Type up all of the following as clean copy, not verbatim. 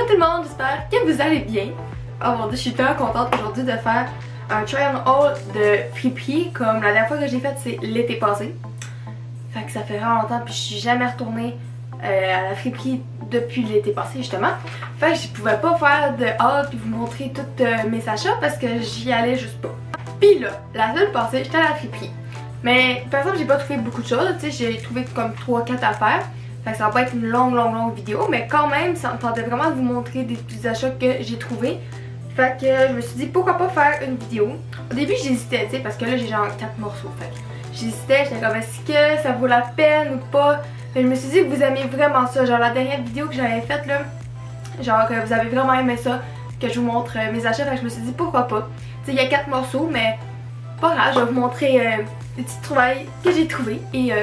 tout le monde, j'espère que vous allez bien. Oh mon dieu, je suis tellement contente aujourd'hui de faire un try on haul de friperie comme la dernière fois que j'ai fait c'est l'été passé. Fait que ça fait vraiment longtemps puis je suis jamais retournée à la friperie depuis l'été passé justement. Fait que je pouvais pas faire de haul puis vous montrer tous mes achats parce que j'y allais juste pas. Puis là, la semaine passée, j'étais à la friperie. Mais par exemple, j'ai pas trouvé beaucoup de choses, tu sais, j'ai trouvé comme 3-4 affaires. Fait que ça va pas être une longue vidéo, mais quand même, ça me tentait vraiment de vous montrer des petits achats que j'ai trouvés. Fait que je me suis dit pourquoi pas faire une vidéo. Au début j'hésitais, tu sais, parce que là j'ai genre 4 morceaux. Fait que j'hésitais, j'étais comme est-ce que ça vaut la peine ou pas. Mais je me suis dit que vous aimez vraiment ça. Genre la dernière vidéo que j'avais faite là, genre que vous avez vraiment aimé ça, que je vous montre mes achats. Fait que je me suis dit pourquoi pas. Tu sais, il y a 4 morceaux, mais pas grave, je vais vous montrer des petites trouvailles que j'ai trouvées. Et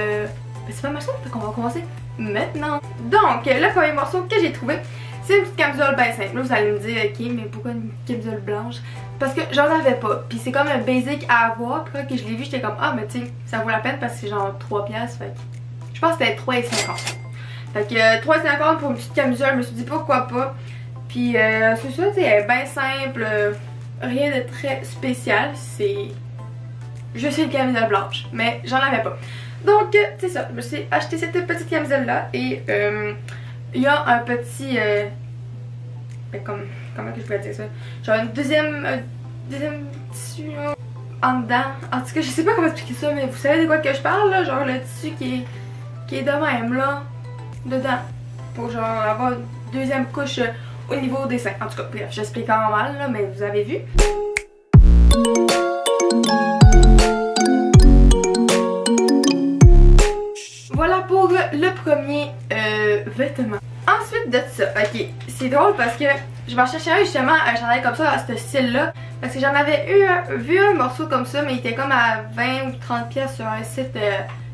c'est pas mal ça, fait qu'on va commencer maintenant. Donc, le premier morceau que j'ai trouvé, c'est une petite camisole bien simple. Là, vous allez me dire, ok, mais pourquoi une camisole blanche? Parce que j'en avais pas. Puis c'est comme un basic à avoir. Puis quand je l'ai vu, j'étais comme, ah, mais tu sais, ça vaut la peine parce que c'est genre 3$. Fait que je pense que c'était 3,50. Fait que 3,50 pour une petite camisole, je me suis dit pourquoi pas. Puis c'est ça, tu sais, elle est bien simple. Rien de très spécial. C'est juste une camisole blanche. Mais j'en avais pas. Donc, c'est ça, je me suis acheté cette petite camisole-là et il y a un petit... ben comment que je pourrais dire ça? Genre une deuxième tissu en dedans. En tout cas, je sais pas comment expliquer ça, mais vous savez de quoi que je parle, là? Genre le tissu qui est de même, là, dedans. Pour genre avoir une deuxième couche au niveau des seins. En tout cas, bref, j'explique en mal, là, mais vous avez vu. Voilà pour le premier vêtement. Ensuite de ça, ok, c'est drôle parce que je m'en cherchais justement un chandail comme ça, à ce style-là. Parce que j'en avais vu un morceau comme ça, mais il était comme à 20 ou 30$ sur un site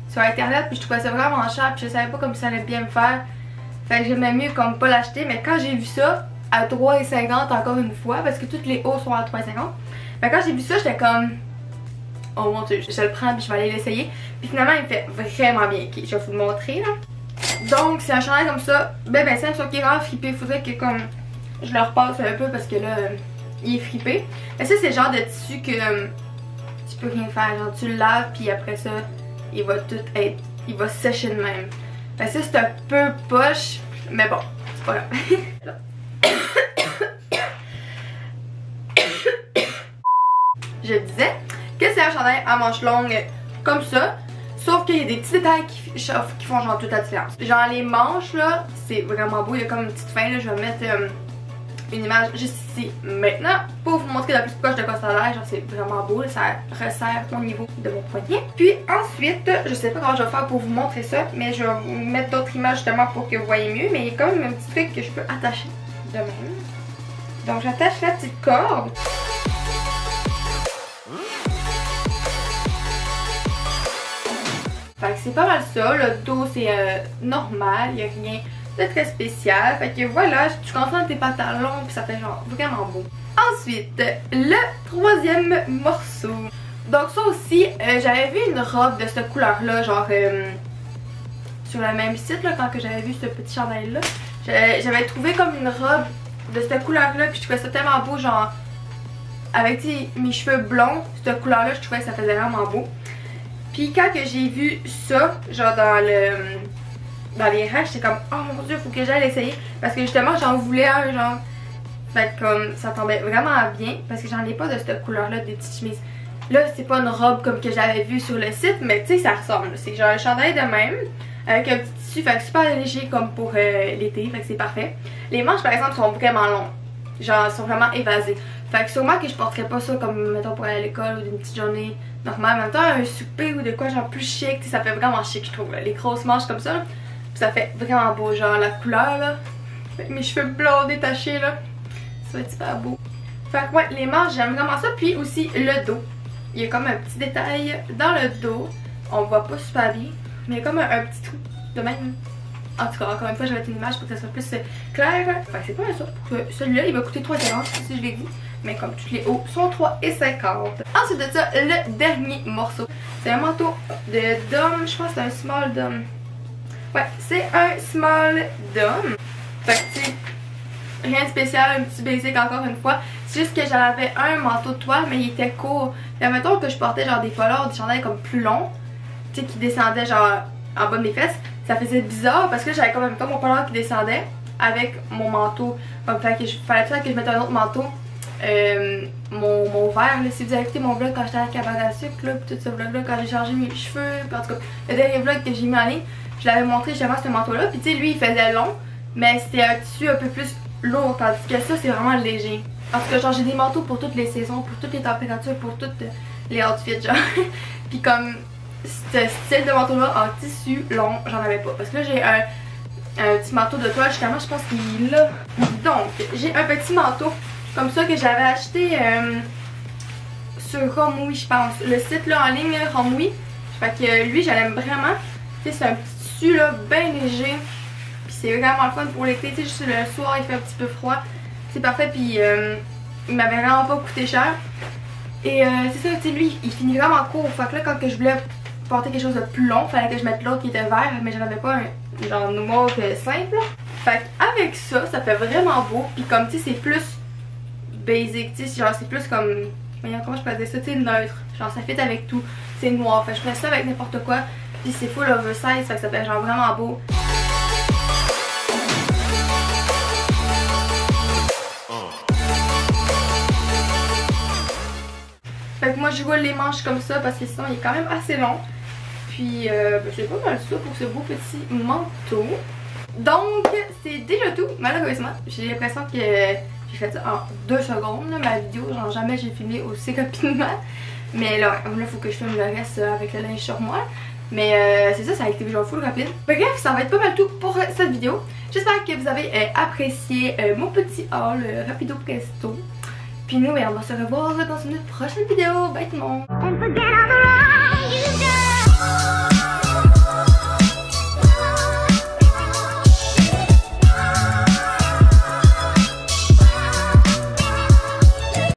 sur internet. Puis je trouvais ça vraiment cher, puis je savais pas comme ça allait bien me faire. Fait que j'aimais mieux comme pas l'acheter. Mais quand j'ai vu ça à 3,50 encore une fois, parce que toutes les hauts sont à 3,50. Fait que quand j'ai vu ça, j'étais comme... oh mon dieu, je le prends puis je vais aller l'essayer. Puis finalement il me fait vraiment bien. Ok, je vais vous le montrer là. Donc c'est un chandail comme ça, ben simple, sauf qu'il est vraiment fripé. Il faudrait que comme je le repasse un peu parce que là il est fripé. Mais ça c'est le genre de tissu que tu peux rien faire. Genre tu le laves puis après ça il va tout être, il va sécher de même. Ben ça c'est un peu poche, mais bon, c'est pas grave. Je disais que c'est un chandail à manches longues comme ça, sauf qu'il y a des petits détails qui font genre toute la différence. Genre les manches là, c'est vraiment beau, il y a comme une petite fin là, je vais mettre une image juste ici maintenant pour vous montrer la plus proche de quoi ça a l'air. Genre c'est vraiment beau, là, ça resserre au niveau de mon poignet. Puis ensuite, je sais pas comment je vais faire pour vous montrer ça, mais je vais vous mettre d'autres images justement pour que vous voyez mieux, mais il y a quand même un petit truc que je peux attacher de même. Donc j'attache la petite corde. Fait que c'est pas mal ça, le dos c'est normal, il n'y a rien de très spécial. Fait que voilà, tu concentres tes pantalons puis ça fait genre vraiment beau. Ensuite, le troisième morceau. Donc ça aussi, j'avais vu une robe de cette couleur là, genre sur le même site là, quand j'avais vu ce petit chandail là. J'avais trouvé comme une robe de cette couleur là puis je trouvais ça tellement beau, genre avec mes cheveux blonds, cette couleur là, je trouvais que ça faisait vraiment beau. Puis quand que j'ai vu ça, genre dans les racks, j'étais comme oh mon dieu, faut que j'aille l'essayer. Parce que justement j'en voulais un genre. Fait que comme ça tombait vraiment bien. Parce que j'en ai pas de cette couleur là, des petites chemises. Là c'est pas une robe comme que j'avais vu sur le site, mais tu sais ça ressemble. C'est genre un chandail de même. Avec un petit tissu, fait que super léger comme pour l'été, fait que c'est parfait. Les manches par exemple sont vraiment longues. Genre sont vraiment évasées. Fait que sûrement que je porterais pas ça comme mettons pour aller à l'école ou d'une petite journée normale. En même temps un souper ou de quoi genre plus chic, ça fait vraiment chic je trouve. Là. Les grosses manches comme ça, puis ça fait vraiment beau, genre la couleur là. Avec mes cheveux blonds détachés là, ça va être super beau. Fait que ouais, les manches j'aime vraiment ça. Puis aussi le dos. Il y a comme un petit détail dans le dos. On voit pas super bien, mais il y a comme un petit trou de même. En tout cas, encore une fois, je vais mettre une image pour que ça soit plus clair. Fait que c'est pas ça. Celui-là, il va coûter 3$, si je l'ai dit. Mais comme tous les hauts sont 3,50. Ensuite de ça, le dernier morceau. C'est un manteau de dôme. Je pense que c'est un small dôme. Ouais, c'est un small dôme. Fait que tu sais, rien de spécial, un petit basic encore une fois. C'est juste que j'avais un manteau de toile mais il était court. Et admettons que je portais genre des polards, des chandails comme plus longs, tu sais qui descendaient genre en bas de mes fesses. Ça faisait bizarre parce que j'avais quand même pas mon polar qui descendait avec mon manteau. Donc fallait que je mette un autre manteau. Mon verre, là, si vous avez écouté mon vlog quand j'étais à la cabane à sucre, là, pis tout ce vlog là, quand j'ai changé mes cheveux, pis en tout cas, le dernier vlog que j'ai mis en ligne, je l'avais montré justement ce manteau là, pis tu sais, lui il faisait long, mais c'était un tissu un peu plus lourd, tandis que ça c'est vraiment léger. Parce que genre j'ai des manteaux pour toutes les saisons, pour toutes les températures, pour toutes les outfits, genre. Pis comme ce style de manteau là en tissu long, j'en avais pas. Parce que là j'ai un petit manteau de toile, justement, je pense qu'il est là. Donc, j'ai un petit manteau comme ça que j'avais acheté sur Romwe, je pense. Le site là en ligne, Romwe. Fait que lui, je l'aime vraiment. Tu sais, c'est un petit tissu là, bien léger. Puis c'est vraiment le fun pour l'été. Tu sais, juste le soir, il fait un petit peu froid. C'est parfait. Puis il m'avait vraiment pas coûté cher. Et c'est ça, tu sais, lui, il finit vraiment court. Fait que là, quand que je voulais porter quelque chose de plus long, fallait que je mette l'autre qui était vert. Mais j'en avais pas un genre noir simple. Fait qu'avec ça, ça fait vraiment beau. Puis comme tu sais, c'est plus basic, tu sais, genre c'est plus comme, voyons comment je peux dire ça, tu sais, neutre, genre ça fit avec tout, c'est noir, fait que je mets ça avec n'importe quoi, puis c'est full oversize, fait que ça fait genre vraiment beau. Fait que moi je roule les manches comme ça parce que sinon il est quand même assez long, puis c'est pas mal ça pour ce beau petit manteau. Donc c'est déjà tout, malheureusement, j'ai l'impression que j'ai fait ça en 2 secondes, là, ma vidéo, genre jamais j'ai filmé aussi rapidement. Mais là, il faut que je filme le reste avec le linge sur moi. Mais c'est ça, ça a été genre full rapide. Bref, ça va être pas mal tout pour cette vidéo. J'espère que vous avez apprécié mon petit haul rapido presto. Puis nous, on va se revoir dans une prochaine vidéo. Bye tout le monde!